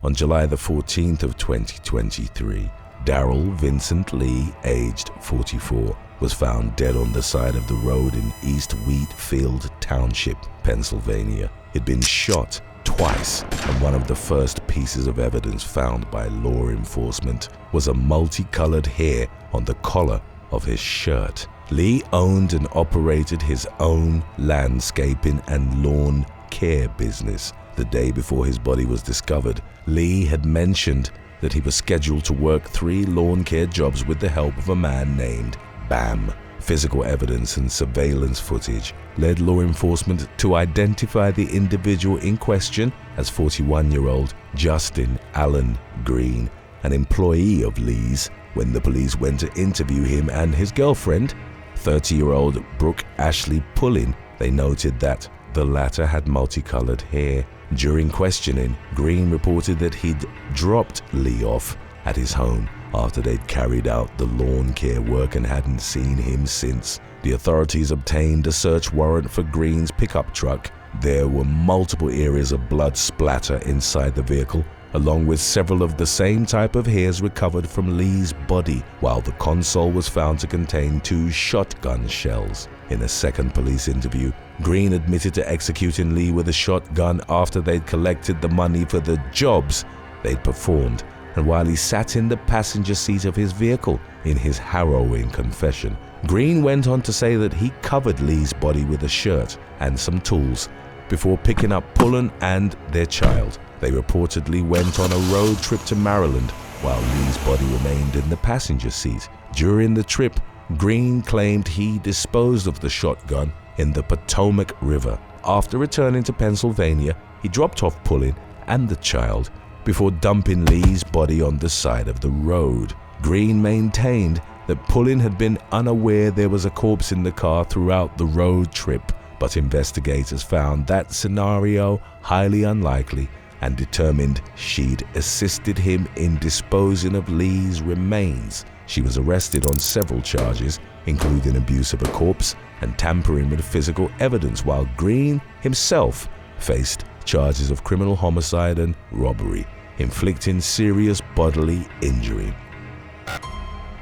On July the 14th of 2023, Daryl Vincent Lee, aged 44, was found dead on the side of the road in East Wheatfield Township, Pennsylvania. He'd been shot twice, and one of the first pieces of evidence found by law enforcement was a multicolored hair on the collar of his shirt. Lee owned and operated his own landscaping and lawn care business. The day before his body was discovered, Lee had mentioned that he was scheduled to work 3 lawn care jobs with the help of a man named Bam. Physical evidence and surveillance footage led law enforcement to identify the individual in question as 41-year-old Justin Allen Green, an employee of Lee's. When the police went to interview him and his girlfriend, 30-year-old Brooke Ashley Pullin, they noted that the latter had multicolored hair. During questioning, Green reported that he'd dropped Lee off at his home after they'd carried out the lawn care work and hadn't seen him since. The authorities obtained a search warrant for Green's pickup truck. There were multiple areas of blood splatter inside the vehicle, along with several of the same type of hairs recovered from Lee's body, while the console was found to contain 2 shotgun shells. In a second police interview, Green admitted to executing Lee with a shotgun after they'd collected the money for the jobs they'd performed, and while he sat in the passenger seat of his vehicle. In his harrowing confession, Green went on to say that he covered Lee's body with a shirt and some tools before picking up Pullin and their child. They reportedly went on a road trip to Maryland while Lee's body remained in the passenger seat. During the trip, Green claimed he disposed of the shotgun in the Potomac River. After returning to Pennsylvania, he dropped off Pullin and the child before dumping Lee's body on the side of the road. Green maintained that Pullin had been unaware there was a corpse in the car throughout the road trip, but investigators found that scenario highly unlikely and determined she'd assisted him in disposing of Lee's remains. She was arrested on several charges, including abuse of a corpse and tampering with physical evidence, while Green himself faced charges of criminal homicide and robbery, inflicting serious bodily injury.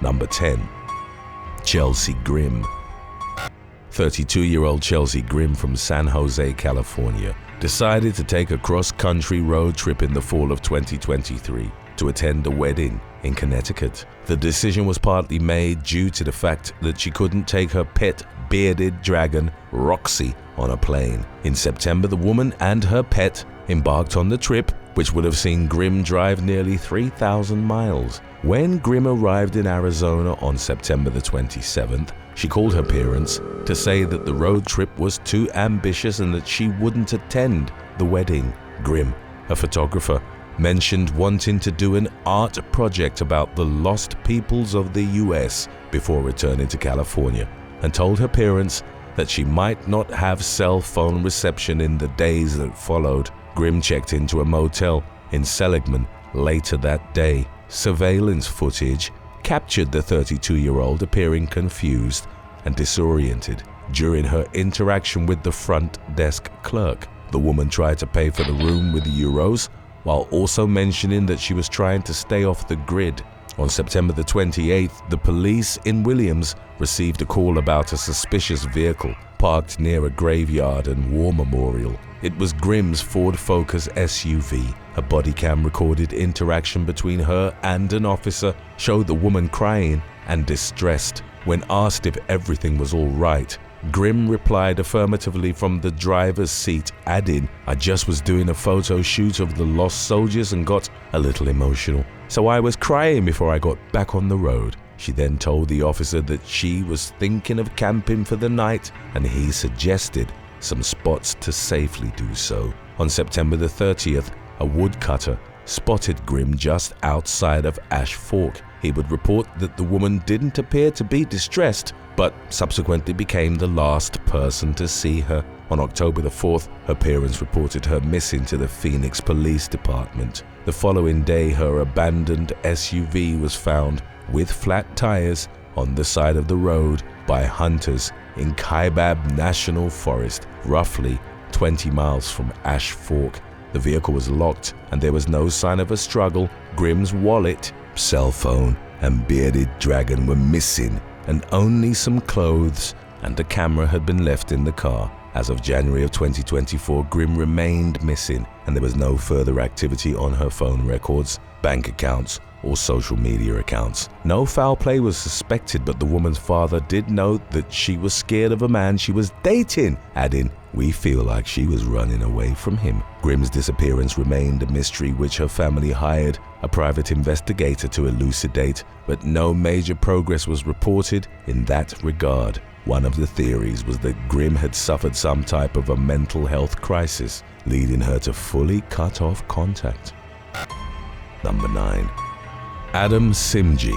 Number 10. Chelsea Grimm. 32-year-old Chelsea Grimm from San Jose, California, decided to take a cross-country road trip in the fall of 2023 to attend a wedding in Connecticut. The decision was partly made due to the fact that she couldn't take her pet bearded dragon, Roxy, on a plane. In September, the woman and her pet embarked on the trip, which would have seen Grimm drive nearly 3,000 miles. When Grimm arrived in Arizona on September the 27th, she called her parents to say that the road trip was too ambitious and that she wouldn't attend the wedding. Grimm, a photographer, mentioned wanting to do an art project about the lost peoples of the US before returning to California, and told her parents that she might not have cell phone reception in the days that followed. Grimm checked into a motel in Seligman later that day. Surveillance footage captured the 32-year-old appearing confused and disoriented during her interaction with the front desk clerk. The woman tried to pay for the room with euros, while also mentioning that she was trying to stay off the grid. On September the 28th, the police in Williams received a call about a suspicious vehicle parked near a graveyard and war memorial. It was Grimm's Ford Focus SUV. A body cam recorded interaction between her and an officer showed the woman crying and distressed. When asked if everything was all right, Grimm replied affirmatively from the driver's seat, adding, "I just was doing a photo shoot of the lost soldiers and got a little emotional, so I was crying before I got back on the road." She then told the officer that she was thinking of camping for the night, and he suggested some spots to safely do so. On September the 30th, a woodcutter spotted Grimm just outside of Ash Fork. He would report that the woman didn't appear to be distressed, but subsequently became the last person to see her. On October the 4th, her parents reported her missing to the Phoenix Police Department. The following day, her abandoned SUV was found with flat tires on the side of the road by hunters in Kaibab National Forest, roughly 20 miles from Ash Fork. The vehicle was locked and there was no sign of a struggle. Grimm's wallet, cell phone, and bearded dragon were missing, and only some clothes and a camera had been left in the car. As of January of 2024, Grimm remained missing, and there was no further activity on her phone records, bank accounts, or social media accounts. No foul play was suspected, but the woman's father did note that she was scared of a man she was dating, adding, "We feel like she was running away from him." Grimm's disappearance remained a mystery, which her family hired a private investigator to elucidate, but no major progress was reported in that regard. One of the theories was that Grimm had suffered some type of a mental health crisis, leading her to fully cut off contact. Number 9. Adam Simji.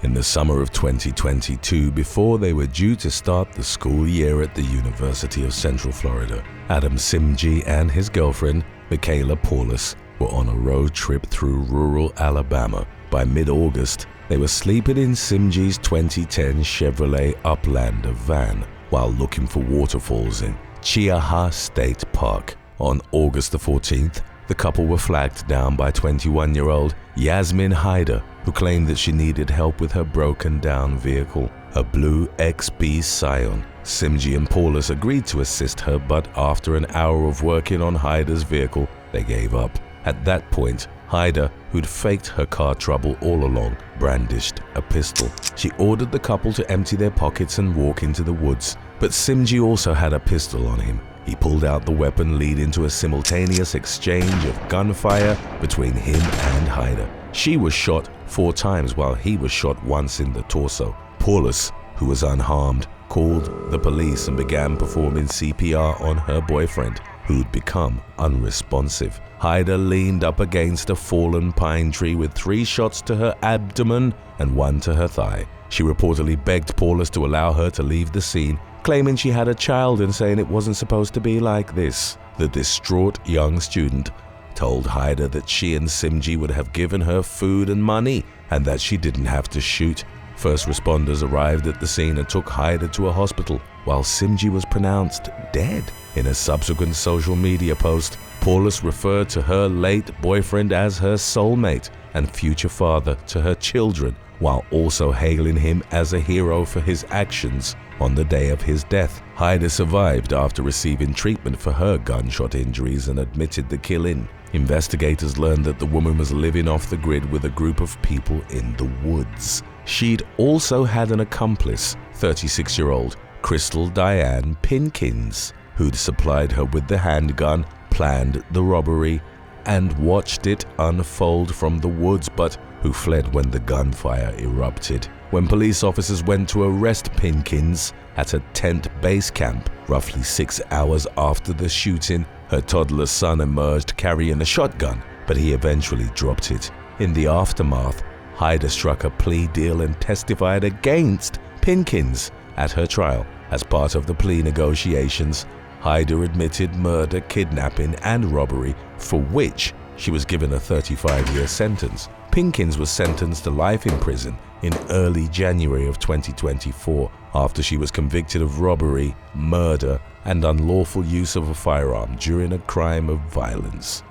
In the summer of 2022, before they were due to start the school year at the University of Central Florida, Adam Simji and his girlfriend, Michaela Paulus, were on a road trip through rural Alabama. By mid-August, they were sleeping in Simji's 2010 Chevrolet Uplander van while looking for waterfalls in Chiaha State Park. On August the 14th, the couple were flagged down by 21-year-old Yasmin Haider, who claimed that she needed help with her broken-down vehicle, a blue XB Scion. Simji and Paulus agreed to assist her, but after an hour of working on Haider's vehicle, they gave up. At that point, Haider, who'd faked her car trouble all along, brandished a pistol. She ordered the couple to empty their pockets and walk into the woods, but Simji also had a pistol on him. He pulled out the weapon, leading to a simultaneous exchange of gunfire between him and Haider. She was shot 4 times while he was shot once in the torso. Paulus, who was unharmed, called the police and began performing CPR on her boyfriend, who'd become unresponsive. Haider leaned up against a fallen pine tree with 3 shots to her abdomen and 1 to her thigh. She reportedly begged Paulus to allow her to leave the scene, claiming she had a child and saying it wasn't supposed to be like this. The distraught young student told Haider that she and Simji would have given her food and money and that she didn't have to shoot. First responders arrived at the scene and took Haider to a hospital, while Simji was pronounced dead. In a subsequent social media post, Paulus referred to her late boyfriend as her soulmate and future father to her children, while also hailing him as a hero for his actions on the day of his death. Haider survived after receiving treatment for her gunshot injuries and admitted the killing. Investigators learned that the woman was living off the grid with a group of people in the woods. She'd also had an accomplice, 36-year-old Crystal Diane Pinkins, who'd supplied her with the handgun, planned the robbery, and watched it unfold from the woods, but who fled when the gunfire erupted. When police officers went to arrest Pinkins at a tent base camp roughly 6 hours after the shooting, her toddler son emerged carrying a shotgun, but he eventually dropped it. In the aftermath, Haider struck a plea deal and testified against Pinkins at her trial. As part of the plea negotiations, Haider admitted murder, kidnapping, and robbery, for which she was given a 35-year sentence. Pinkins was sentenced to life in prison in early January of 2024 after she was convicted of robbery, murder, and unlawful use of a firearm during a crime of violence.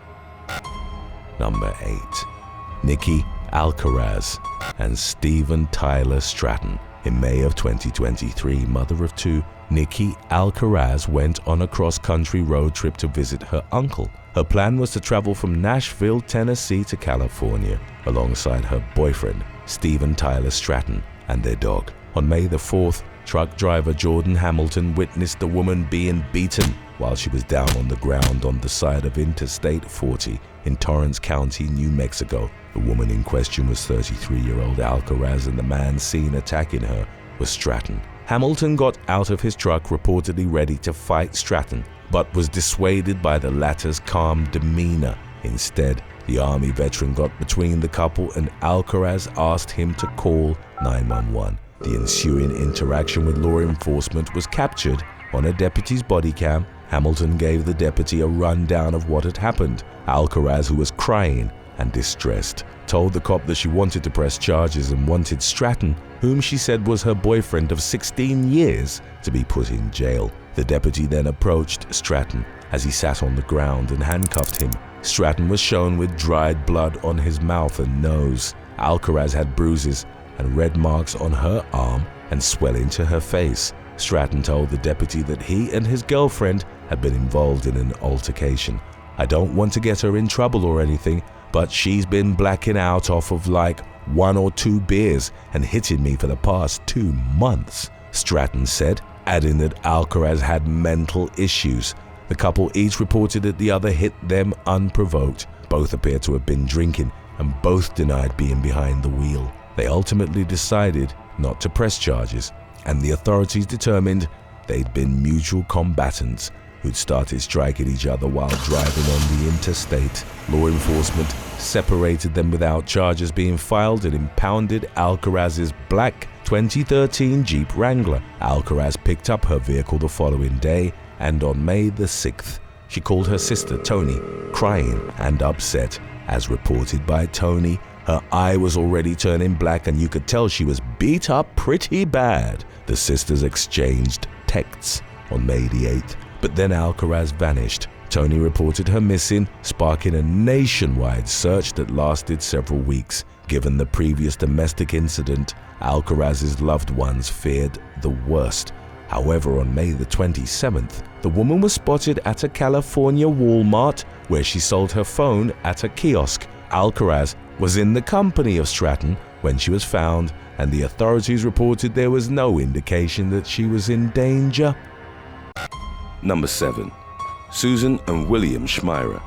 Number 8. Nikki Alcaraz and Steven Tyler Stratton. In May of 2023, mother of 2, Nikki Alcaraz went on a cross-country road trip to visit her uncle. Her plan was to travel from Nashville, Tennessee to California alongside her boyfriend, Steven Tyler Stratton, and their dog. On May the 4th, truck driver Jordan Hamilton witnessed the woman being beaten while she was down on the ground on the side of Interstate 40 in Torrance County, New Mexico. The woman in question was 33-year-old Alcaraz, and the man seen attacking her was Stratton. Hamilton got out of his truck reportedly ready to fight Stratton, but was dissuaded by the latter's calm demeanor. Instead, the Army veteran got between the couple and Alcaraz asked him to call 911. The ensuing interaction with law enforcement was captured on a deputy's body cam. Hamilton gave the deputy a rundown of what had happened. Alcaraz, who was crying and distressed, told the cop that she wanted to press charges and wanted Stratton, whom she said was her boyfriend of 16 years, to be put in jail. The deputy then approached Stratton, As he sat on the ground and handcuffed him, Stratton was shown with dried blood on his mouth and nose. Alcaraz had bruises and red marks on her arm and swelling to her face. Stratton told the deputy that he and his girlfriend had been involved in an altercation. "I don't want to get her in trouble or anything, but she's been blacking out off of like 1 or 2 beers and hitting me for the past 2 months, Stratton said, adding that Alcaraz had mental issues. The couple each reported that the other hit them unprovoked. Both appeared to have been drinking and both denied being behind the wheel. They ultimately decided not to press charges, and the authorities determined they'd been mutual combatants who'd started striking each other while driving on the interstate. Law enforcement separated them without charges being filed and impounded Alcaraz's black 2013 Jeep Wrangler. Alcaraz picked up her vehicle the following day, and on May the 6th, she called her sister Toni, crying and upset. As reported by Toni, her eye was already turning black and you could tell she was beat up pretty bad. The sisters exchanged texts on May the 8th, but then Alcaraz vanished. Toni reported her missing, sparking a nationwide search that lasted several weeks. Given the previous domestic incident, Alcaraz's loved ones feared the worst. However, on May the 27th, the woman was spotted at a California Walmart where she sold her phone at a kiosk. Alcaraz was in the company of Stratton when she was found, and the authorities reported there was no indication that she was in danger. Number 7. Susan and William Shmira.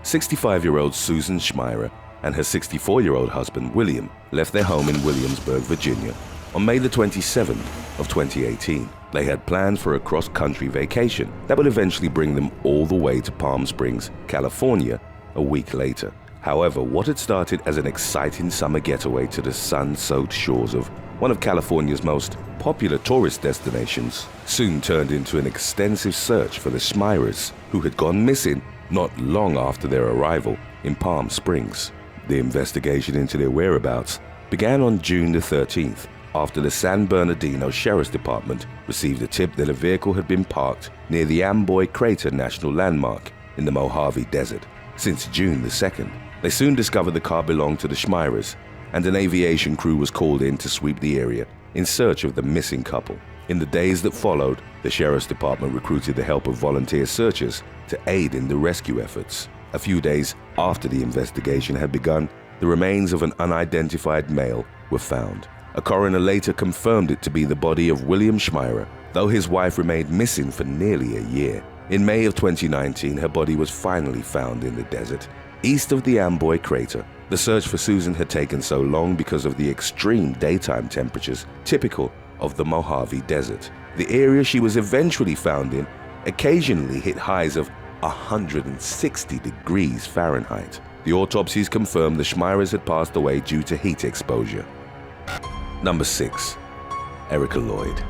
65-year-old Susan Shmira and her 64-year-old husband William left their home in Williamsburg, Virginia on May the 27th of 2018. They had planned for a cross-country vacation that would eventually bring them all the way to Palm Springs, California, a week later. However, what had started as an exciting summer getaway to the sun-soaked shores of one of California's most popular tourist destinations soon turned into an extensive search for the Shmiras, who had gone missing not long after their arrival in Palm Springs. The investigation into their whereabouts began on June the 13th after the San Bernardino Sheriff's Department received a tip that a vehicle had been parked near the Amboy Crater National Landmark in the Mojave Desert. Since June the 2nd, they soon discovered the car belonged to the Shmiras, and an aviation crew was called in to sweep the area in search of the missing couple. In the days that followed, the Sheriff's Department recruited the help of volunteer searchers to aid in the rescue efforts. A few days after the investigation had begun, the remains of an unidentified male were found. A coroner later confirmed it to be the body of William Shmira, though his wife remained missing for nearly a year. In May of 2019, her body was finally found in the desert, east of the Amboy Crater. The search for Susan had taken so long because of the extreme daytime temperatures typical of the Mojave Desert. The area she was eventually found in occasionally hit highs of 160 degrees Fahrenheit. The autopsies confirmed the Shmiras had passed away due to heat exposure. Number 6. Erica Lloyd.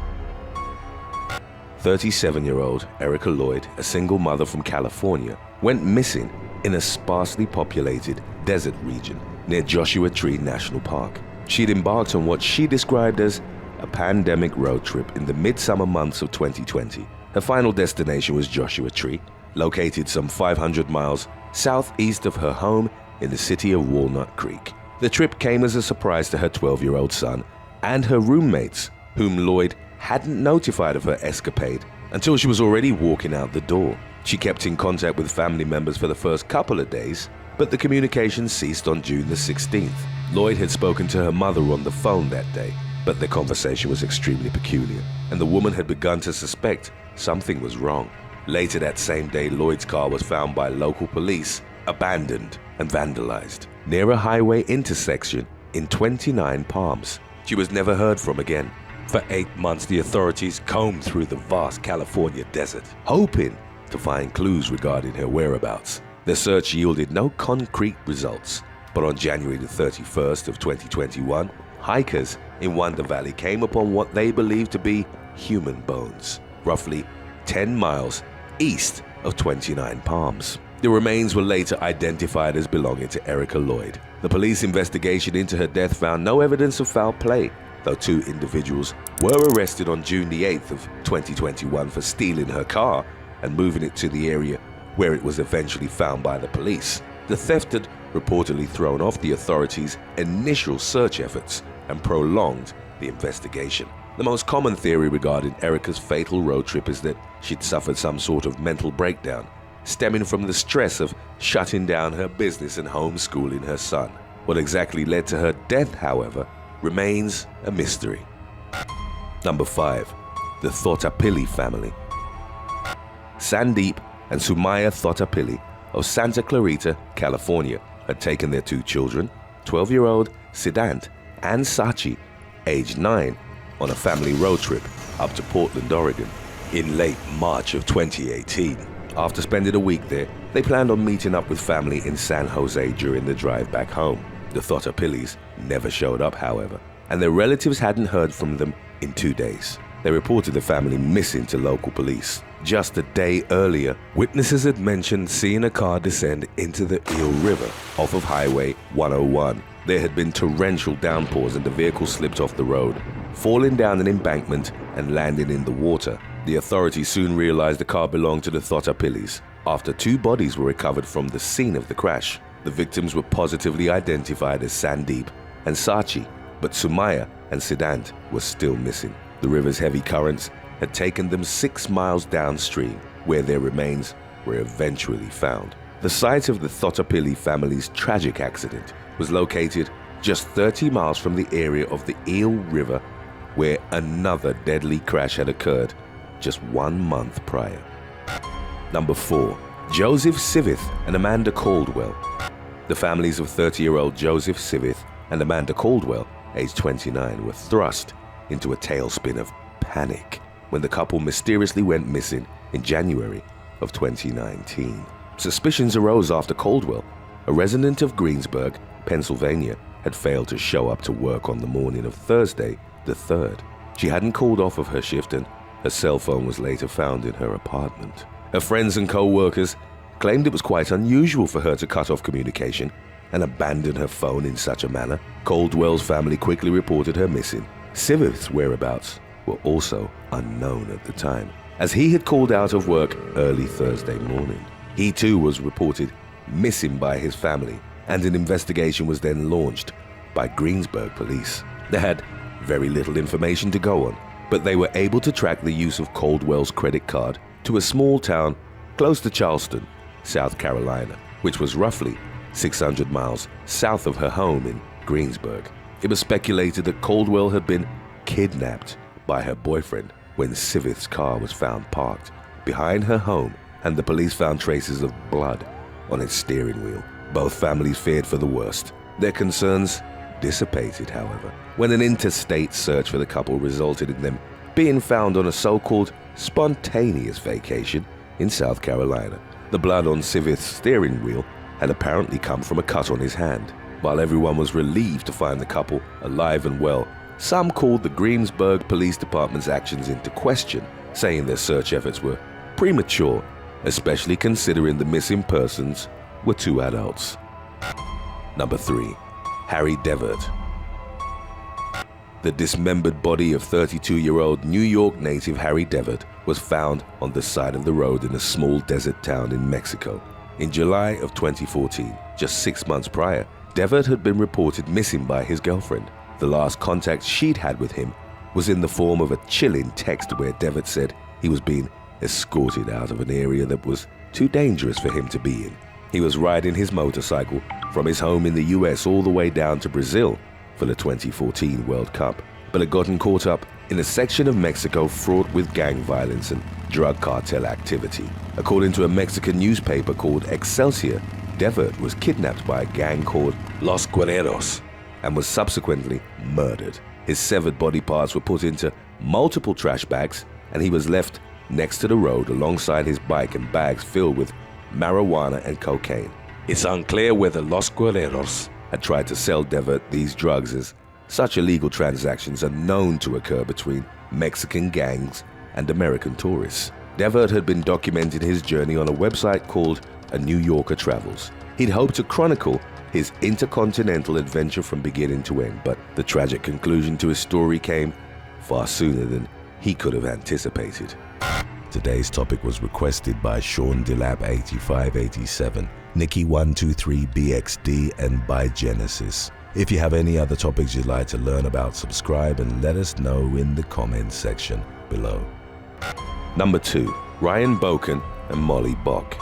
37-year-old Erica Lloyd, a single mother from California, went missing in a sparsely populated desert region near Joshua Tree National Park. She'd embarked on what she described as a pandemic road trip in the midsummer months of 2020. Her final destination was Joshua Tree, located some 500 miles southeast of her home in the city of Walnut Creek. The trip came as a surprise to her 12-year-old son and her roommates, whom Lloyd hadn't notified of her escapade until she was already walking out the door. She kept in contact with family members for the first couple of days, but the communication ceased on June the 16th. Lloyd had spoken to her mother on the phone that day, but the conversation was extremely peculiar, and the woman had begun to suspect something was wrong. Later that same day, Lloyd's car was found by local police, abandoned and vandalized, near a highway intersection in 29 Palms. She was never heard from again. For 8 months, the authorities combed through the vast California desert, hoping to find clues regarding her whereabouts. The search yielded no concrete results, but on January the 31st of 2021, hikers in Wonder Valley came upon what they believed to be human bones, roughly 10 miles east of 29 Palms. The remains were later identified as belonging to Erica Lloyd. The police investigation into her death found no evidence of foul play, though 2 individuals were arrested on June the 8th of 2021 for stealing her car and moving it to the area where it was eventually found by the police. The theft had reportedly thrown off the authorities' initial search efforts and prolonged the investigation. The most common theory regarding Erica's fatal road trip is that she'd suffered some sort of mental breakdown, stemming from the stress of shutting down her business and homeschooling her son. What exactly led to her death, however, remains a mystery. Number 5. The Thiely Family. Sandeep and Sumaya Thiely of Santa Clarita, California, had taken their 2 children, 12-year-old Siddhant and Sachi, aged 9, on a family road trip up to Portland, Oregon, in late March of 2018. After spending a week there, they planned on meeting up with family in San Jose during the drive back home. The Thielis never showed up, however, and their relatives hadn't heard from them in 2 days. They reported the family missing to local police. Just a day earlier, witnesses had mentioned seeing a car descend into the Eel River off of Highway 101. There had been torrential downpours and the vehicle slipped off the road, falling down an embankment and landing in the water. The authorities soon realized the car belonged to the Thielis. After 2 bodies were recovered from the scene of the crash, the victims were positively identified as Sandeep and Sachi, but Sumaya and Siddhant were still missing. The river's heavy currents had taken them 6 miles downstream, where their remains were eventually found. The site of the Thiely family's tragic accident was located just 30 miles from the area of the Eel River, where another deadly crash had occurred just 1 month prior. Number 4. Joseph Sivith and Amanda Caldwell. The families of 30-year-old Joseph Sivith and Amanda Caldwell, aged 29, were thrust into a tailspin of panic when the couple mysteriously went missing in January of 2019. Suspicions arose after Caldwell, a resident of Greensburg, Pennsylvania, had failed to show up to work on the morning of Thursday, the 3rd. She hadn't called off of her shift and her cell phone was later found in her apartment. Her friends and co-workers claimed it was quite unusual for her to cut off communication and abandon her phone in such a manner. Caldwell's family quickly reported her missing. Sivith's whereabouts were also unknown at the time, as he had called out of work early Thursday morning. He too was reported missing by his family, and an investigation was then launched by Greensburg police. They had very little information to go on, but they were able to track the use of Caldwell's credit card to a small town close to Charleston, South Carolina, which was roughly 600 miles south of her home in Greensburg. It was speculated that Caldwell had been kidnapped by her boyfriend when Sivith's car was found parked behind her home, and the police found traces of blood on its steering wheel. Both families feared for the worst. Their concerns dissipated, however, when an interstate search for the couple resulted in them being found on a so-called spontaneous vacation in South Carolina. The blood on Sivith's steering wheel had apparently come from a cut on his hand. While everyone was relieved to find the couple alive and well, some called the Greensburg Police Department's actions into question, saying their search efforts were premature, especially considering the missing persons were 2 adults. Number 3. Harry Devert. The dismembered body of 32-year-old New York native Harry Devert was found on the side of the road in a small desert town in Mexico. In July of 2014, just 6 months prior, Devert had been reported missing by his girlfriend. The last contact she'd had with him was in the form of a chilling text where Devert said he was being escorted out of an area that was too dangerous for him to be in. He was riding his motorcycle from his home in the US all the way down to Brazil for the 2014 World Cup, but had gotten caught up in a section of Mexico fraught with gang violence and drug cartel activity. According to a Mexican newspaper called Excelsior, Devert was kidnapped by a gang called Los Guerreros and was subsequently murdered. His severed body parts were put into multiple trash bags, and he was left next to the road alongside his bike and bags filled with marijuana and cocaine. It's unclear whether Los Guerreros had tried to sell Devert these drugs, as such illegal transactions are known to occur between Mexican gangs and American tourists. Devert had been documenting his journey on a website called A New Yorker Travels. He'd hoped to chronicle his intercontinental adventure from beginning to end, but the tragic conclusion to his story came far sooner than he could have anticipated. Today's topic was requested by Sean Delap8587, Nikki123BXD, and by Genesis. If you have any other topics you'd like to learn about, subscribe and let us know in the comments section below. Number 2. Ryan Boken and Molly Bach.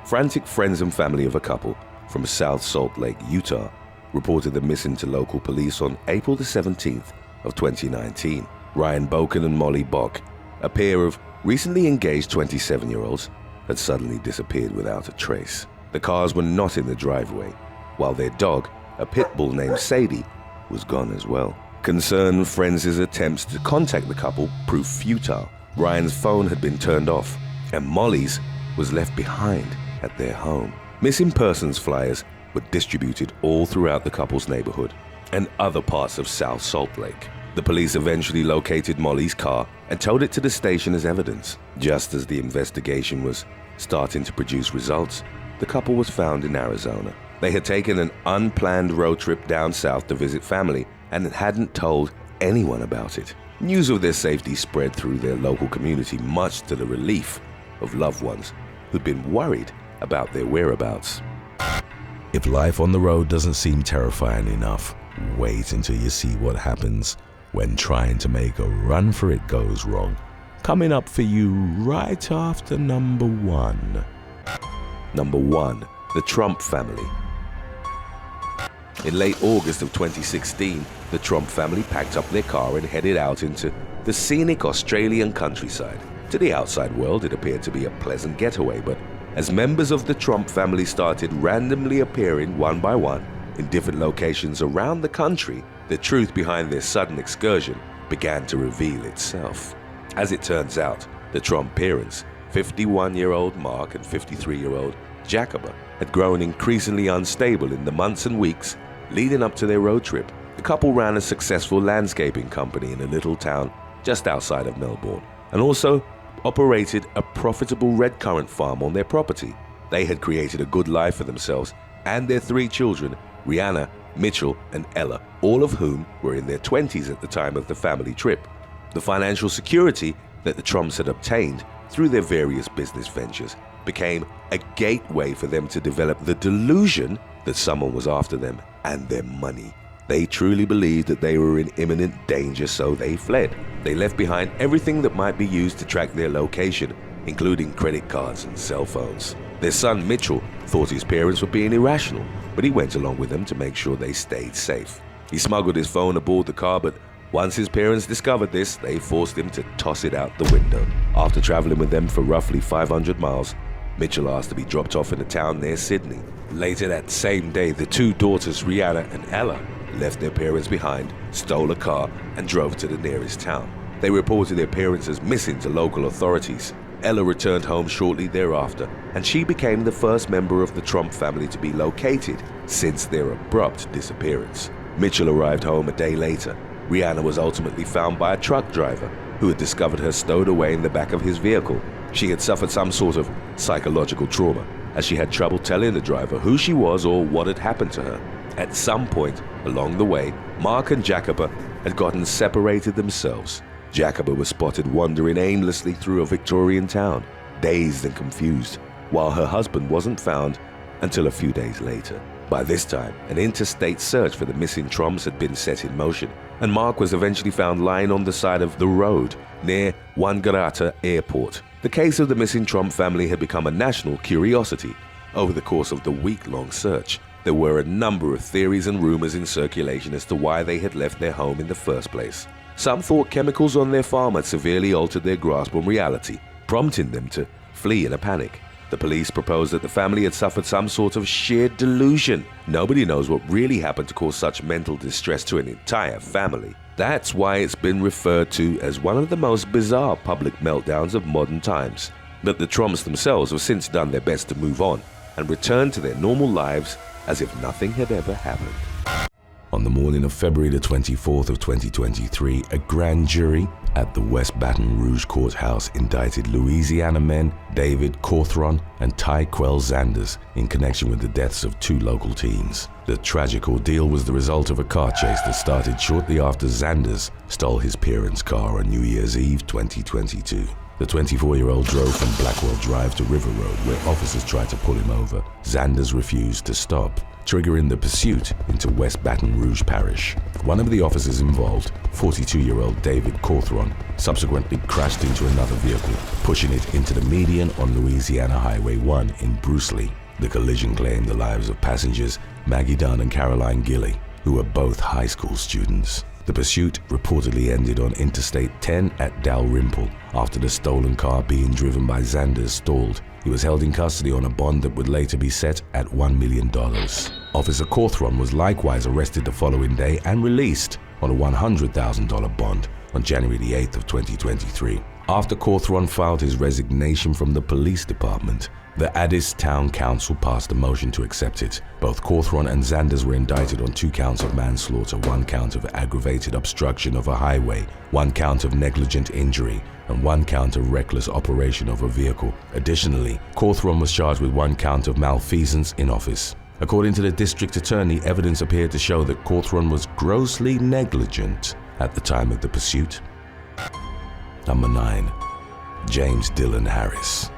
Frantic friends and family of a couple from South Salt Lake, Utah, reported them missing to local police on April the 17th of 2019. Ryan Boken and Molly Bach, a pair of recently engaged 27-year-olds, had suddenly disappeared without a trace. The cars were not in the driveway, while their dog, a pit bull named Sadie, was gone as well. Concerned friends' attempts to contact the couple proved futile. Ryan's phone had been turned off, and Molly's was left behind at their home. Missing persons flyers were distributed all throughout the couple's neighborhood and other parts of South Salt Lake. The police eventually located Molly's car and towed it to the station as evidence. Just as the investigation was starting to produce results, the couple was found in Arizona. They had taken an unplanned road trip down south to visit family and hadn't told anyone about it. News of their safety spread through their local community, much to the relief of loved ones who'd been worried about their whereabouts. If life on the road doesn't seem terrifying enough, wait until you see what happens when trying to make a run for it goes wrong. Coming up for you right after number 1. Number 1. The Trump family. In late August of 2016, the Trump family packed up their car and headed out into the scenic Australian countryside. To the outside world, it appeared to be a pleasant getaway, but as members of the Trump family started randomly appearing one by one in different locations around the country, the truth behind their sudden excursion began to reveal itself. As it turns out, the Trump parents, 51-year-old Mark and 53-year-old Jacoba, had grown increasingly unstable in the months and weeks leading up to their road trip. The couple ran a successful landscaping company in a little town just outside of Melbourne, and also operated a profitable red currant farm on their property. They had created a good life for themselves and their 3 children, Rihanna, Mitchell, and Ella, all of whom were in their 20s at the time of the family trip. The financial security that the Trumps had obtained through their various business ventures became a gateway for them to develop the delusion that someone was after them and their money. They truly believed that they were in imminent danger, so they fled. They left behind everything that might be used to track their location, including credit cards and cell phones. Their son Mitchell thought his parents were being irrational, but he went along with them to make sure they stayed safe. He smuggled his phone aboard the car, but once his parents discovered this, they forced him to toss it out the window. After traveling with them for roughly 500 miles, Mitchell asked to be dropped off in a town near Sydney. Later that same day, the 2 daughters, Rihanna and Ella, left their parents behind, stole a car, and drove to the nearest town. They reported their parents as missing to local authorities. Ella returned home shortly thereafter, and she became the first member of the Trump family to be located since their abrupt disappearance. Mitchell arrived home a day later. Rihanna was ultimately found by a truck driver who had discovered her stowed away in the back of his vehicle. She had suffered some sort of psychological trauma, as she had trouble telling the driver who she was or what had happened to her. At some point along the way, Mark and Jacoba had gotten separated themselves. Jacoba was spotted wandering aimlessly through a Victorian town, dazed and confused, while her husband wasn't found until a few days later. By this time, an interstate search for the missing Trumps had been set in motion, and Mark was eventually found lying on the side of the road near Wangaratta Airport. The case of the missing Trump family had become a national curiosity. Over the course of the week-long search, there were a number of theories and rumors in circulation as to why they had left their home in the first place. Some thought chemicals on their farm had severely altered their grasp on reality, prompting them to flee in a panic. The police proposed that the family had suffered some sort of sheer delusion. Nobody knows what really happened to cause such mental distress to an entire family. That's why it's been referred to as one of the most bizarre public meltdowns of modern times. But the Trumps themselves have since done their best to move on and return to their normal lives as if nothing had ever happened. On the morning of February the 24th of 2023, a grand jury at the West Baton Rouge courthouse indicted Louisiana men David Cawthron and Tyquel Zanders in connection with the deaths of 2 local teens. The tragic ordeal was the result of a car chase that started shortly after Zanders stole his parents' car on New Year's Eve 2022. The 24-year-old drove from Blackwell Drive to River Road, where officers tried to pull him over. Zanders refused to stop, triggering the pursuit into West Baton Rouge Parish. One of the officers involved, 42-year-old David Cawthron, subsequently crashed into another vehicle, pushing it into the median on Louisiana Highway 1 in Brucely. The collision claimed the lives of passengers Maggie Dunn and Caroline Gilley, who were both high school students. The pursuit reportedly ended on Interstate 10 at Dalrymple after the stolen car being driven by Zanders stalled. He was held in custody on a bond that would later be set at $1 million. Officer Cawthron was likewise arrested the following day and released on a $100,000 bond on January the 8th of 2023. After Cawthron filed his resignation from the police department, the Addis Town Council passed a motion to accept it. Both Cawthron and Zanders were indicted on 2 counts of manslaughter, 1 count of aggravated obstruction of a highway, 1 count of negligent injury, and 1 count of reckless operation of a vehicle. Additionally, Cawthron was charged with 1 count of malfeasance in office. According to the district attorney, evidence appeared to show that Cawthron was grossly negligent at the time of the pursuit. Number 9. James Dylan Harris.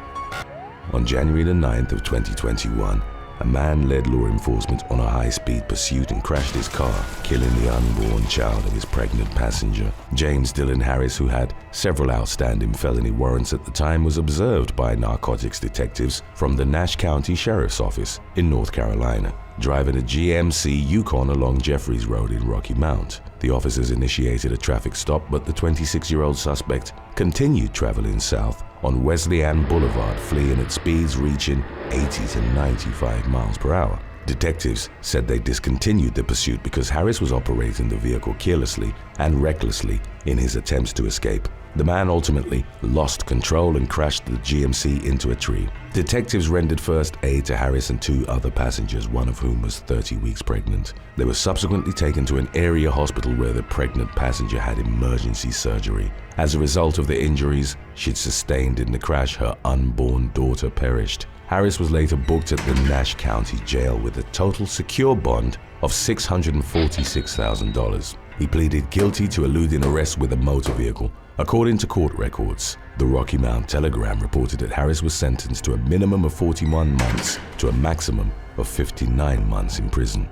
On January the 9th of 2021, a man led law enforcement on a high-speed pursuit and crashed his car, killing the unborn child of his pregnant passenger. James Dylan Harris, who had several outstanding felony warrants at the time, was observed by narcotics detectives from the Nash County Sheriff's Office in North Carolina, driving a GMC Yukon along Jeffries Road in Rocky Mount. The officers initiated a traffic stop, but the 26-year-old suspect continued traveling south on Wesleyan Boulevard, fleeing at speeds reaching 80 to 95 miles per hour. Detectives said they discontinued the pursuit because Harris was operating the vehicle carelessly and recklessly in his attempts to escape. The man ultimately lost control and crashed the GMC into a tree. Detectives rendered first aid to Harris and 2 other passengers, one of whom was 30 weeks pregnant. They were subsequently taken to an area hospital where the pregnant passenger had emergency surgery. As a result of the injuries she'd sustained in the crash, her unborn daughter perished. Harris was later booked at the Nash County Jail with a total secure bond of $646,000. He pleaded guilty to eluding arrest with a motor vehicle. According to court records, the Rocky Mount Telegram reported that Harris was sentenced to a minimum of 41 months to a maximum of 59 months in prison.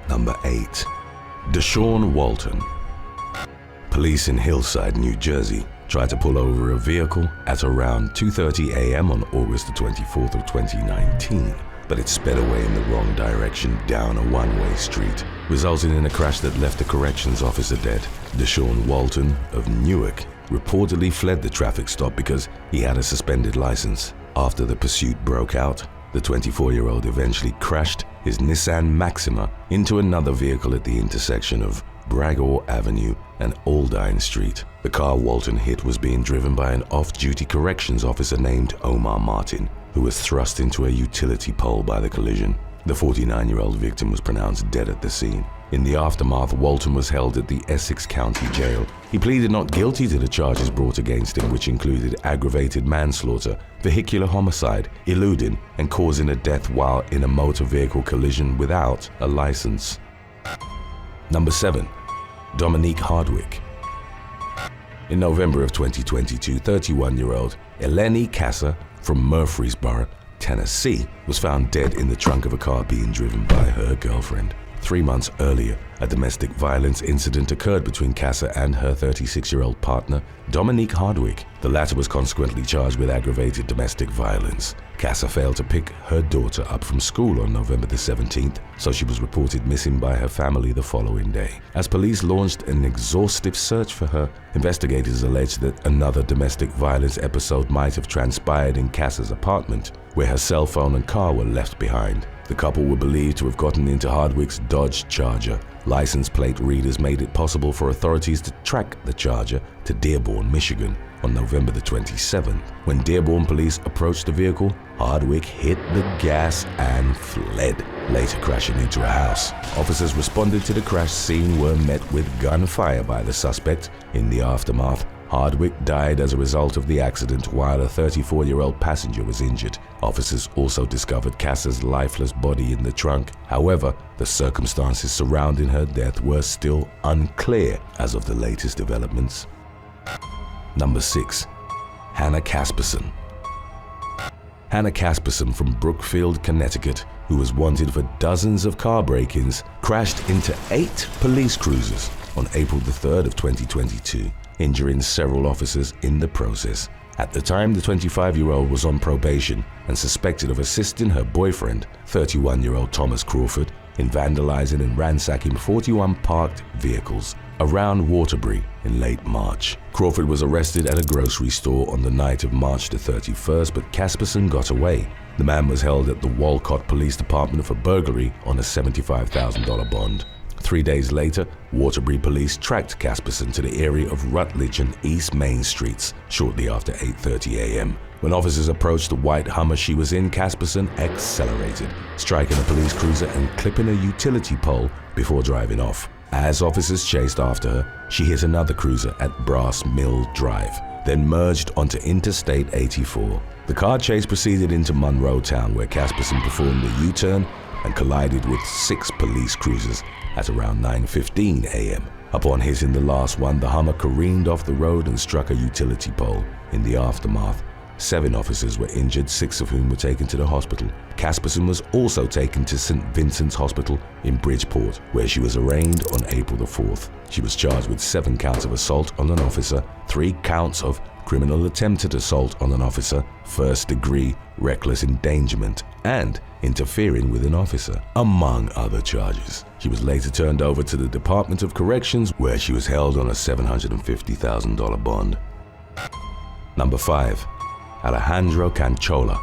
Number 8. Deshawn Walton. Police in Hillside, New Jersey, tried to pull over a vehicle at around 2:30 a.m. on August the 24th of 2019, but it sped away in the wrong direction down a one-way street, resulting in a crash that left a corrections officer dead. Deshawn Walton of Newark reportedly fled the traffic stop because he had a suspended license. After the pursuit broke out, the 24-year-old eventually crashed his Nissan Maxima into another vehicle at the intersection of Bragor Avenue and Aldine Street. The car Walton hit was being driven by an off-duty corrections officer named Omar Martin, who was thrust into a utility pole by the collision. The 49-year-old victim was pronounced dead at the scene. In the aftermath, Walton was held at the Essex County Jail. He pleaded not guilty to the charges brought against him, which included aggravated manslaughter, vehicular homicide, eluding and causing a death while in a motor vehicle collision without a license. Number 7. Dominique Hardwick. In November of 2022, 31-year-old Eleni Casa from Murfreesboro, Tennessee, was found dead in the trunk of a car being driven by her girlfriend. 3 months earlier, a domestic violence incident occurred between Casa and her 36-year-old partner, Dominique Hardwick. The latter was consequently charged with aggravated domestic violence. Casa failed to pick her daughter up from school on November the 17th, so she was reported missing by her family the following day. As police launched an exhaustive search for her, investigators alleged that another domestic violence episode might have transpired in Casa's apartment, where her cell phone and car were left behind. The couple were believed to have gotten into Hardwick's Dodge Charger. License plate readers made it possible for authorities to track the Charger to Dearborn, Michigan on November the 27th. When Dearborn police approached the vehicle, Hardwick hit the gas and fled, later crashing into a house. Officers responded to the crash scene were met with gunfire by the suspect. In the aftermath, Hardwick died as a result of the accident while a 34-year-old passenger was injured. Officers also discovered Casa's lifeless body in the trunk. However, the circumstances surrounding her death were still unclear as of the latest developments. Number 6. Hannah Casperson. Hannah Casperson from Brookfield, Connecticut, who was wanted for dozens of car break-ins, crashed into 8 police cruisers on April the 3rd of 2022, injuring several officers in the process. At the time, the 25-year-old was on probation and suspected of assisting her boyfriend, 31-year-old Thomas Crawford, in vandalizing and ransacking 41 parked vehicles around Waterbury in late March. Crawford was arrested at a grocery store on the night of March the 31st, but Casperson got away. The man was held at the Walcott Police Department for burglary on a $75,000 bond. 3 days later, Waterbury police tracked Casperson to the area of Rutledge and East Main Streets shortly after 8:30 a.m. When officers approached the white Hummer she was in, Casperson accelerated, striking a police cruiser and clipping a utility pole before driving off. As officers chased after her, she hit another cruiser at Brass Mill Drive, then merged onto Interstate 84. The car chase proceeded into Monroe Town, where Casperson performed a U-turn and collided with 6 police cruisers at around 9:15 a.m. Upon hitting the last one, the Hummer careened off the road and struck a utility pole. In the aftermath, 7 officers were injured, 6 of whom were taken to the hospital. Casperson was also taken to St. Vincent's Hospital in Bridgeport, where she was arraigned on April the 4th. She was charged with 7 counts of assault on an officer, 3 counts of criminal attempted assault on an officer, first-degree reckless endangerment, and interfering with an officer, among other charges. She was later turned over to the Department of Corrections, where she was held on a $750,000 bond. Number 5. Alejandro Canchola.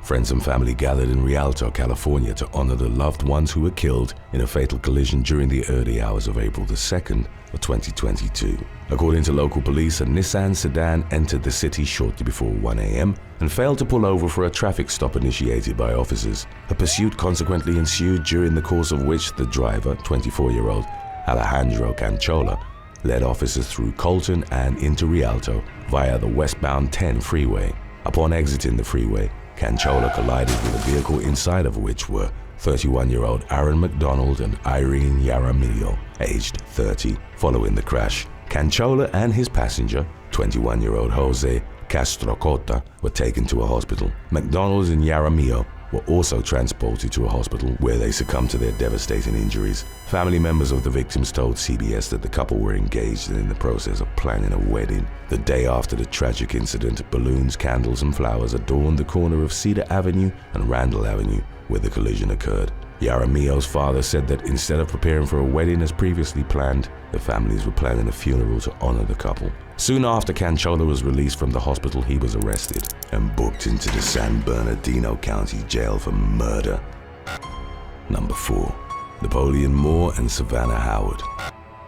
Friends and family gathered in Rialto, California to honor the loved ones who were killed in a fatal collision during the early hours of April the 2nd of 2022. According to local police, a Nissan sedan entered the city shortly before 1 a.m. and failed to pull over for a traffic stop initiated by officers. A pursuit consequently ensued, during the course of which the driver, 24-year-old Alejandro Canchola, led officers through Colton and into Rialto via the westbound 10 freeway. Upon exiting the freeway, Canchola collided with a vehicle inside of which were 31-year-old Aaron McDonald and Irene Yaramillo, aged 30. Following the crash, Canchola and his passenger, 21-year-old Jose Castrocota, were taken to a hospital. McDonald and Yaramillo were also transported to a hospital where they succumbed to their devastating injuries. Family members of the victims told CBS that the couple were engaged in the process of planning a wedding. The day after the tragic incident, balloons, candles, and flowers adorned the corner of Cedar Avenue and Randall Avenue where the collision occurred. Yaramillo's father said that instead of preparing for a wedding as previously planned, the families were planning a funeral to honor the couple. Soon after Canchola was released from the hospital, he was arrested and booked into the San Bernardino County Jail for murder. Number 4. Napoleon Moore and Savannah Howard.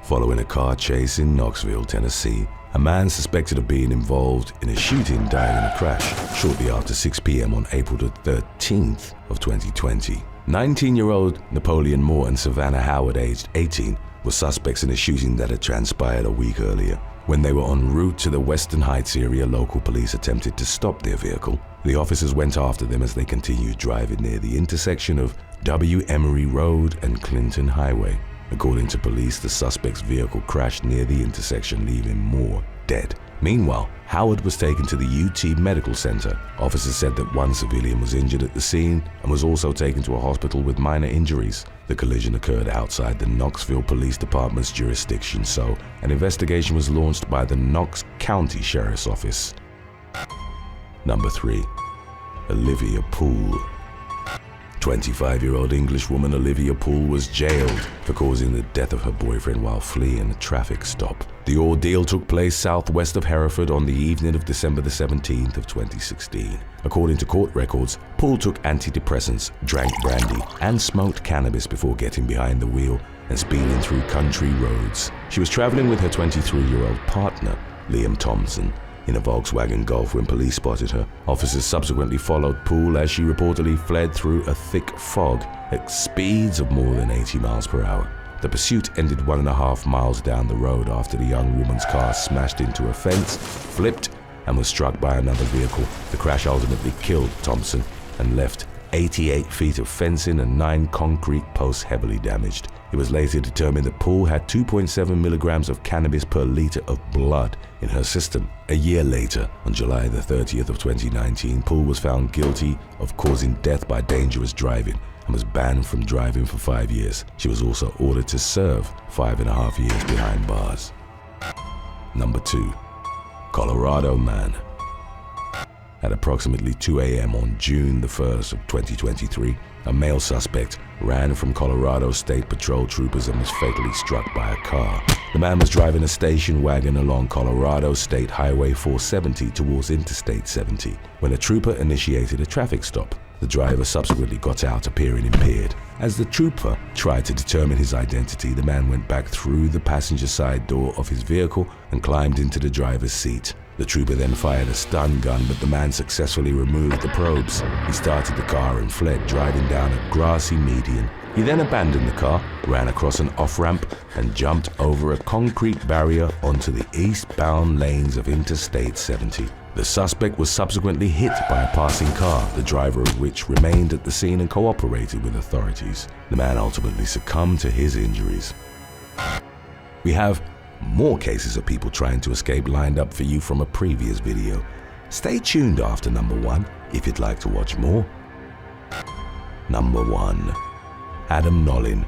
Following a car chase in Knoxville, Tennessee, a man suspected of being involved in a shooting died in a crash shortly after 6 p.m. on April the 13th of 2020. 19-year-old Napoleon Moore and Savannah Howard, aged 18, were suspects in a shooting that had transpired a week earlier. When they were en route to the Western Heights area, local police attempted to stop their vehicle. The officers went after them as they continued driving near the intersection of W. Emery Road and Clinton Highway. According to police, the suspect's vehicle crashed near the intersection, leaving Moore dead. Meanwhile, Howard was taken to the UT Medical Center. Officers said that one civilian was injured at the scene and was also taken to a hospital with minor injuries. The collision occurred outside the Knoxville Police Department's jurisdiction, so an investigation was launched by the Knox County Sheriff's Office. Number 3. Olivia Pool. 25-year-old English woman Olivia Pool was jailed for causing the death of her boyfriend while fleeing a traffic stop. The ordeal took place southwest of Hereford on the evening of December the 17th of 2016. According to court records, Pool took antidepressants, drank brandy, and smoked cannabis before getting behind the wheel and speeding through country roads. She was traveling with her 23-year-old partner, Liam Thompson, in a Volkswagen Golf when police spotted her. Officers subsequently followed Pool as she reportedly fled through a thick fog at speeds of more than 80 miles per hour. The pursuit ended 1.5 miles down the road after the young woman's car smashed into a fence, flipped, and was struck by another vehicle. The crash ultimately killed Thompson and left 88 feet of fencing and 9 concrete posts heavily damaged. It was later determined that Pool had 2.7 milligrams of cannabis per liter of blood in her system. A year later, on July the 30th of 2019, Pool was found guilty of causing death by dangerous driving and was banned from driving for 5 years. She was also ordered to serve 5.5 years behind bars. Number 2. Colorado man. At approximately 2 a.m. on June the 1st of 2023, a male suspect ran from Colorado State Patrol troopers and was fatally struck by a car. The man was driving a station wagon along Colorado State Highway 470 towards Interstate 70 when a trooper initiated a traffic stop. The driver subsequently got out, appearing impaired. As the trooper tried to determine his identity, the man went back through the passenger side door of his vehicle and climbed into the driver's seat. The trooper then fired a stun gun, but the man successfully removed the probes. He started the car and fled, driving down a grassy median. He then abandoned the car, ran across an off-ramp, and jumped over a concrete barrier onto the eastbound lanes of Interstate 70. The suspect was subsequently hit by a passing car, the driver of which remained at the scene and cooperated with authorities. The man ultimately succumbed to his injuries. We have more cases of people trying to escape lined up for you from a previous video. Stay tuned after number 1 if you'd like to watch more. Number 1. Adam Nolan.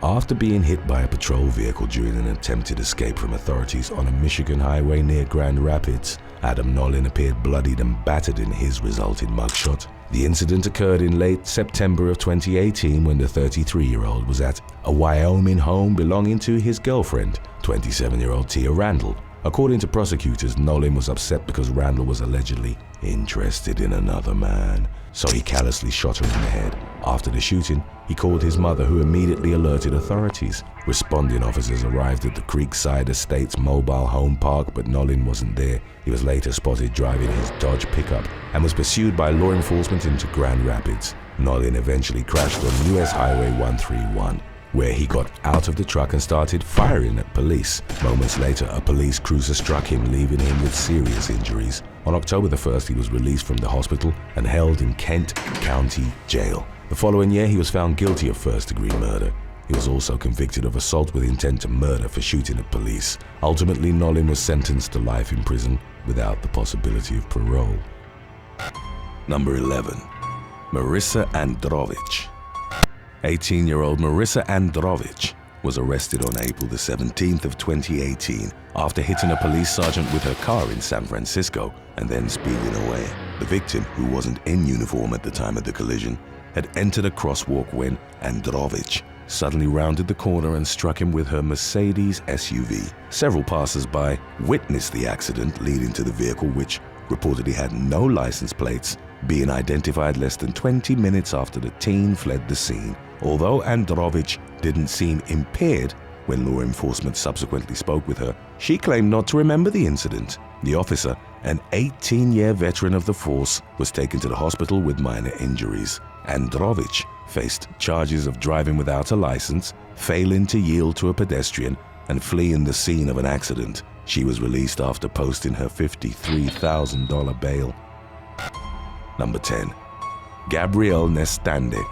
After being hit by a patrol vehicle during an attempted escape from authorities on a Michigan highway near Grand Rapids, Adam Nolan appeared bloodied and battered in his resulting mugshot. The incident occurred in late September of 2018 when the 33-year-old was at a Wyoming home belonging to his girlfriend, 27-year-old Tia Randall. According to prosecutors, Nolan was upset because Randall was allegedly interested in another man, so he callously shot her in the head. After the shooting, he called his mother, who immediately alerted authorities. Responding officers arrived at the Creekside Estates mobile home park, but Nolan wasn't there. He was later spotted driving his Dodge pickup and was pursued by law enforcement into Grand Rapids. Nolan eventually crashed on US Highway 131, where he got out of the truck and started firing at police. Moments later, a police cruiser struck him, leaving him with serious injuries. On October the 1st, he was released from the hospital and held in Kent County Jail. The following year, he was found guilty of first-degree murder. He was also convicted of assault with intent to murder for shooting at police. Ultimately, Nolan was sentenced to life in prison without the possibility of parole. Number 11. Marissa Androvic. 18-year-old Marissa Androvic was arrested on April the 17th of 2018 after hitting a police sergeant with her car in San Francisco and then speeding away. The victim, who wasn't in uniform at the time of the collision, had entered a crosswalk when Androvic suddenly rounded the corner and struck him with her Mercedes SUV. Several passers-by witnessed the accident, leading to the vehicle, which reportedly had no license plates, being identified less than 20 minutes after the teen fled the scene. Although Androvic didn't seem impaired when law enforcement subsequently spoke with her, she claimed not to remember the incident. The officer, an 18-year veteran of the force, was taken to the hospital with minor injuries. Androvic faced charges of driving without a license, failing to yield to a pedestrian, and fleeing the scene of an accident. She was released after posting her $53,000 bail. Number 10. Gabrielle Nestande.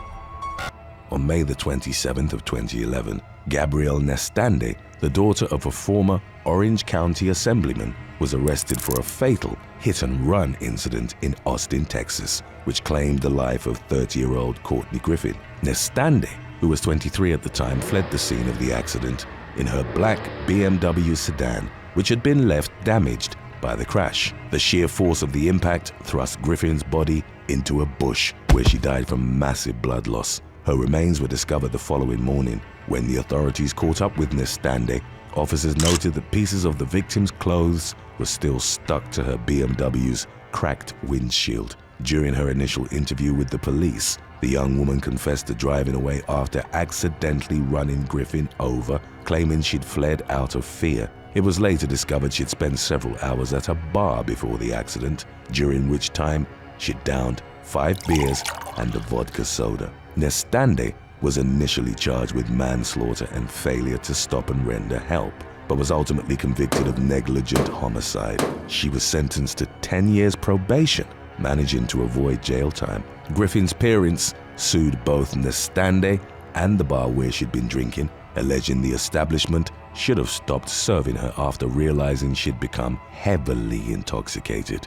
On May the 27th of 2011, Gabrielle Nestande, the daughter of a former Orange County assemblyman, was arrested for a fatal hit-and-run incident in Austin, Texas, which claimed the life of 30-year-old Courtney Griffin. Nestande, who was 23 at the time, fled the scene of the accident in her black BMW sedan, which had been left damaged by the crash. The sheer force of the impact thrust Griffin's body into a bush, where she died from massive blood loss. Her remains were discovered the following morning. When the authorities caught up with Nestande, officers noted that pieces of the victim's clothes were still stuck to her BMW's cracked windshield. During her initial interview with the police, the young woman confessed to driving away after accidentally running Griffin over, claiming she'd fled out of fear. It was later discovered she'd spent several hours at a bar before the accident, during which time she'd downed 5 beers and a vodka soda. Nestande was initially charged with manslaughter and failure to stop and render help, but was ultimately convicted of negligent homicide. She was sentenced to 10 years probation managing to avoid jail time. Griffin's parents sued both Nestande and the bar where she'd been drinking, alleging the establishment should have stopped serving her after realizing she'd become heavily intoxicated.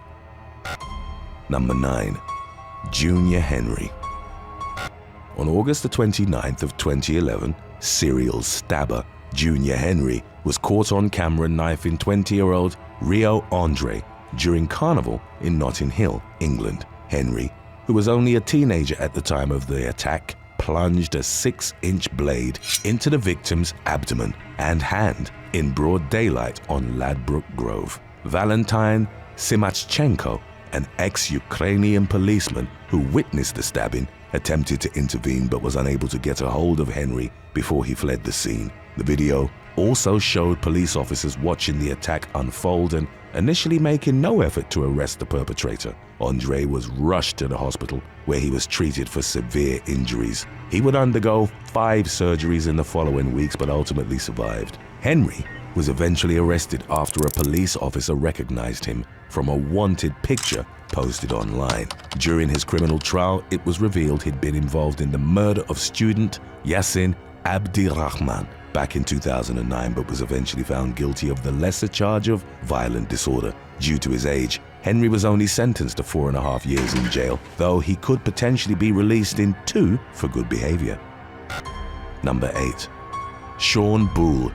Number 9. Junior Henry. On August the 29th of 2011, serial stabber Junior Henry was caught on camera knifing 20-year-old Rio Andre during Carnival in Notting Hill, England. Henry, who was only a teenager at the time of the attack, plunged a 6-inch blade into the victim's abdomen and hand in broad daylight on Ladbroke Grove. Valentin Simachchenko, an ex-Ukrainian policeman who witnessed the stabbing, attempted to intervene but was unable to get a hold of Henry before he fled the scene. The video also showed police officers watching the attack unfold and initially making no effort to arrest the perpetrator. Andre was rushed to the hospital where he was treated for severe injuries. He would undergo 5 surgeries in the following weeks but ultimately survived. Henry was eventually arrested after a police officer recognized him from a wanted picture posted online. During his criminal trial, it was revealed he'd been involved in the murder of student Yassin Abdirahman back in 2009, but was eventually found guilty of the lesser charge of violent disorder. Due to his age, Henry was only sentenced to 4.5 years in jail, though he could potentially be released in 2 for good behavior. Number 8. Shawn Bull.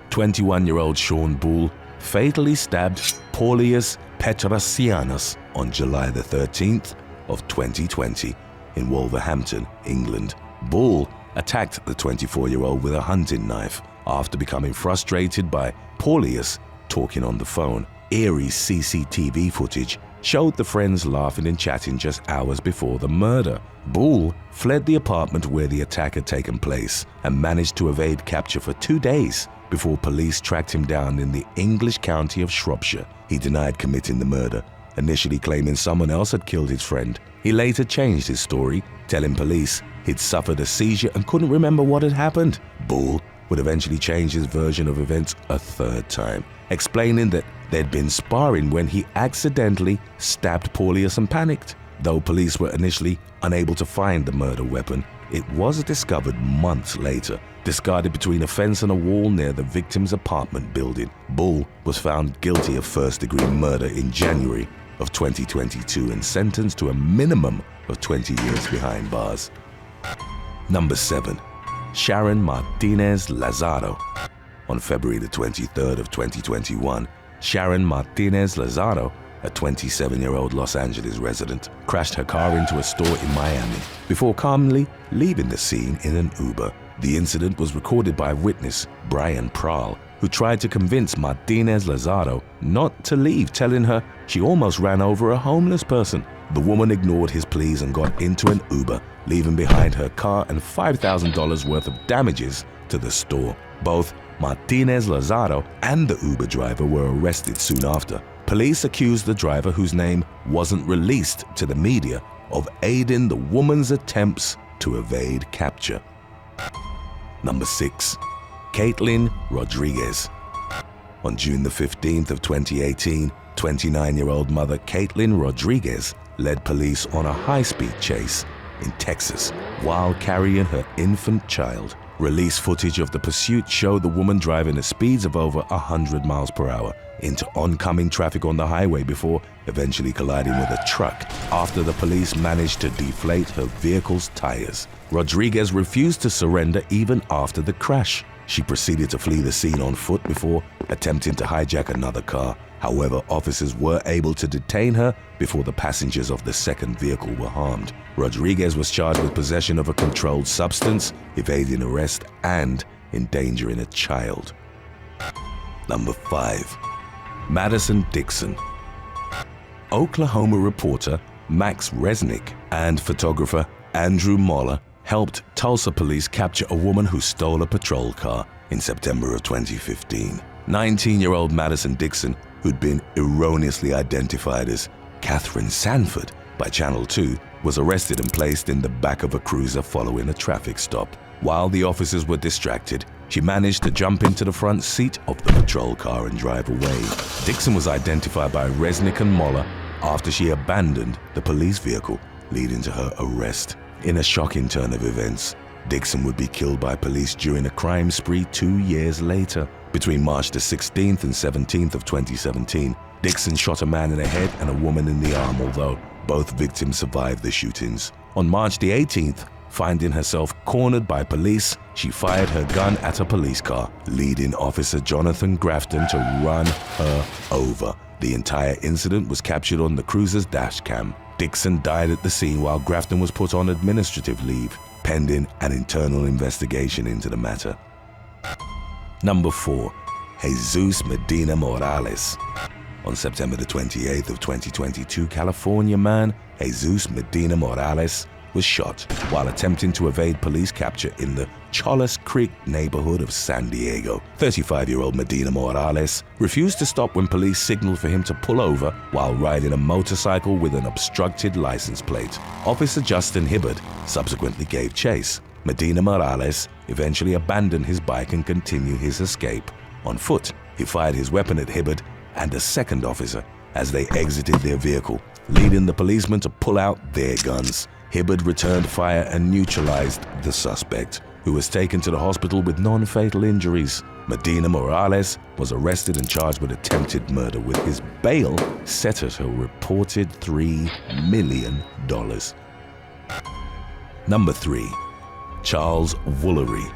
21-year-old Shawn Bull fatally stabbed Paulius Petrasianus on July the 13th of 2020 in Wolverhampton, England. Bull attacked the 24-year-old with a hunting knife after becoming frustrated by Paulius talking on the phone. Eerie CCTV footage showed the friends laughing and chatting just hours before the murder. Bull fled the apartment where the attack had taken place and managed to evade capture for 2 days before police tracked him down in the English county of Shropshire. He denied committing the murder, initially claiming someone else had killed his friend. He later changed his story, telling police he'd suffered a seizure and couldn't remember what had happened. Bull would eventually change his version of events a 3rd time, explaining that they'd been sparring when he accidentally stabbed Paulius and panicked. Though police were initially unable to find the murder weapon, it was discovered months later, discarded between a fence and a wall near the victim's apartment building. Bull was found guilty of 1st-degree murder in January of 2022 and sentenced to a minimum of 20 years behind bars. Number 7. Sharon Martinez Lazaro. On February the 23rd of 2021, Sharon Martinez Lazaro, a 27-year-old Los Angeles resident, crashed her car into a store in Miami before calmly leaving the scene in an Uber. The incident was recorded by witness Brian Prahl, who tried to convince Martinez Lazaro not to leave, telling her she almost ran over a homeless person. The woman ignored his pleas and got into an Uber, leaving behind her car and $5,000 worth of damages to the store. Both Martinez Lazaro and the Uber driver were arrested soon after. Police accused the driver, whose name wasn't released to the media, of aiding the woman's attempts to evade capture. Number 6. Caitlyn Rodriguez. On June the 15th of 2018, 29-year-old mother Caitlyn Rodriguez led police on a high-speed chase in Texas while carrying her infant child. Release footage of the pursuit showed the woman driving at speeds of over 100 miles per hour into oncoming traffic on the highway before eventually colliding with a truck after the police managed to deflate her vehicle's tires. Rodriguez refused to surrender even after the crash. She proceeded to flee the scene on foot before attempting to hijack another car. However, officers were able to detain her before the passengers of the second vehicle were harmed. Rodriguez was charged with possession of a controlled substance, evading arrest, and endangering a child. Number 5. Madison Dixon. Oklahoma reporter Max Resnick and photographer Andrew Moller helped Tulsa police capture a woman who stole a patrol car in September of 2015. 19-year-old Madison Dixon, who'd been erroneously identified as Catherine Sanford by Channel 2, was arrested and placed in the back of a cruiser following a traffic stop. While the officers were distracted, she managed to jump into the front seat of the patrol car and drive away. Dixon was identified by Resnick and Moller after she abandoned the police vehicle, leading to her arrest. In a shocking turn of events, Dixon would be killed by police during a crime spree 2 years later. Between March the 16th and 17th of 2017, Dixon shot a man in the head and a woman in the arm, although both victims survived the shootings. On March the 18th, finding herself cornered by police, she fired her gun at a police car, leading Officer Jonathan Grafton to run her over. The entire incident was captured on the cruiser's dash cam. Dixon died at the scene while Grafton was put on administrative leave, pending an internal investigation into the matter. Number 4. Jesus Medina Morales. On September the 28th of 2022, California man Jesus Medina Morales was shot while attempting to evade police capture in the Cholas Creek neighborhood of San Diego. 35-year-old Medina Morales refused to stop when police signaled for him to pull over while riding a motorcycle with an obstructed license plate. Officer Justin Hibbard subsequently gave chase. Medina Morales eventually abandoned his bike and continued his escape. On foot, he fired his weapon at Hibbard and a second officer as they exited their vehicle, leading the policemen to pull out their guns. Hibbard returned fire and neutralized the suspect, who was taken to the hospital with non-fatal injuries. Medina Morales was arrested and charged with attempted murder, with his bail set at a reported $3 million. Number 3. Charles Woolery.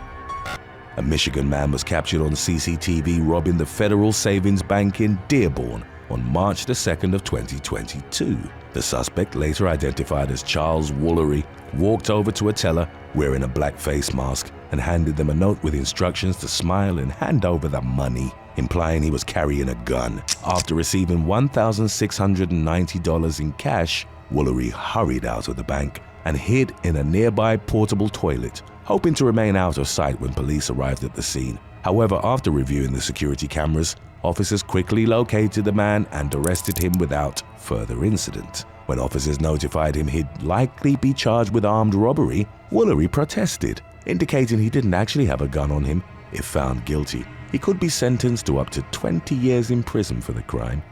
A Michigan man was captured on CCTV robbing the Federal Savings Bank in Dearborn on March the 2nd of 2022. The suspect, later identified as Charles Woolery, walked over to a teller wearing a black face mask and handed them a note with instructions to smile and hand over the money, implying he was carrying a gun. After receiving $1,690 in cash, Woolery hurried out of the bank and hid in a nearby portable toilet, hoping to remain out of sight when police arrived at the scene. However, after reviewing the security cameras, officers quickly located the man and arrested him without further incident. When officers notified him he'd likely be charged with armed robbery, Woolery protested, indicating he didn't actually have a gun on him. If found guilty, he could be sentenced to up to 20 years in prison for the crime.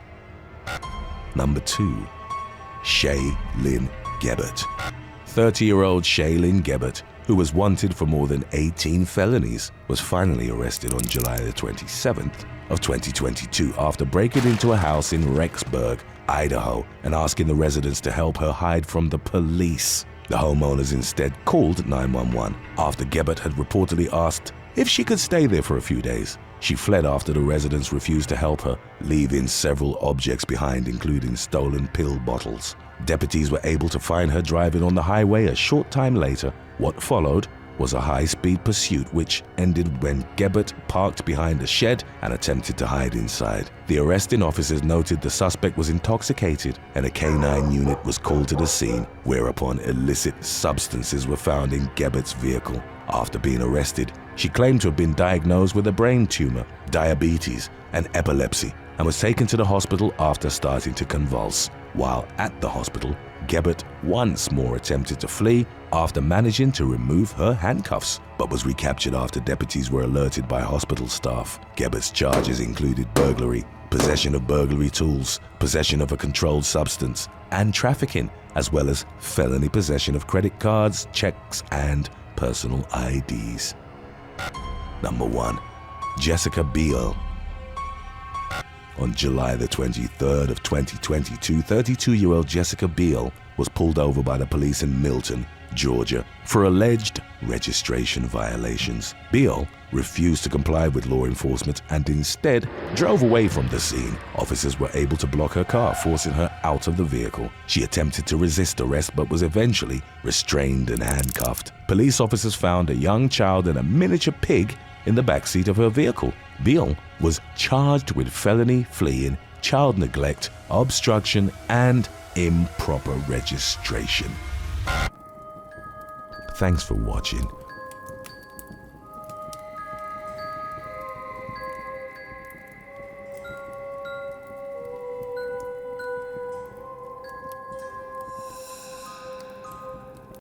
Number 2. Shaylyn Gbet. 30-year-old Shaylyn Gbet, who was wanted for more than 18 felonies, was finally arrested on July the 27th of 2022 after breaking into a house in Rexburg, Idaho, and asking the residents to help her hide from the police. The homeowners instead called 911 after Gbet had reportedly asked if she could stay there for a few days. She fled after the residents refused to help her, leaving several objects behind, including stolen pill bottles. Deputies were able to find her driving on the highway a short time later. What followed was a high-speed pursuit which ended when Gbet parked behind a shed and attempted to hide inside. The arresting officers noted the suspect was intoxicated and a K9 unit was called to the scene, whereupon illicit substances were found in Gbet's vehicle. After being arrested, she claimed to have been diagnosed with a brain tumor, diabetes, and epilepsy, and was taken to the hospital after starting to convulse. While at the hospital, Gbet once more attempted to flee after managing to remove her handcuffs, but was recaptured after deputies were alerted by hospital staff. Gbet's charges included burglary, possession of burglary tools, possession of a controlled substance, and trafficking, as well as felony possession of credit cards, checks, and personal IDs. Number 1. Jessica Beal. On July the 23rd of 2022, 32-year-old Jessica Beal was pulled over by the police in Milton, Georgia, for alleged registration violations. Beal refused to comply with law enforcement and instead drove away from the scene. Officers were able to block her car, forcing her out of the vehicle. She attempted to resist arrest but was eventually restrained and handcuffed. Police officers found a young child and a miniature pig in the backseat of her vehicle. Beal was charged with felony fleeing, child neglect, obstruction, and improper registration. Thanks for watching.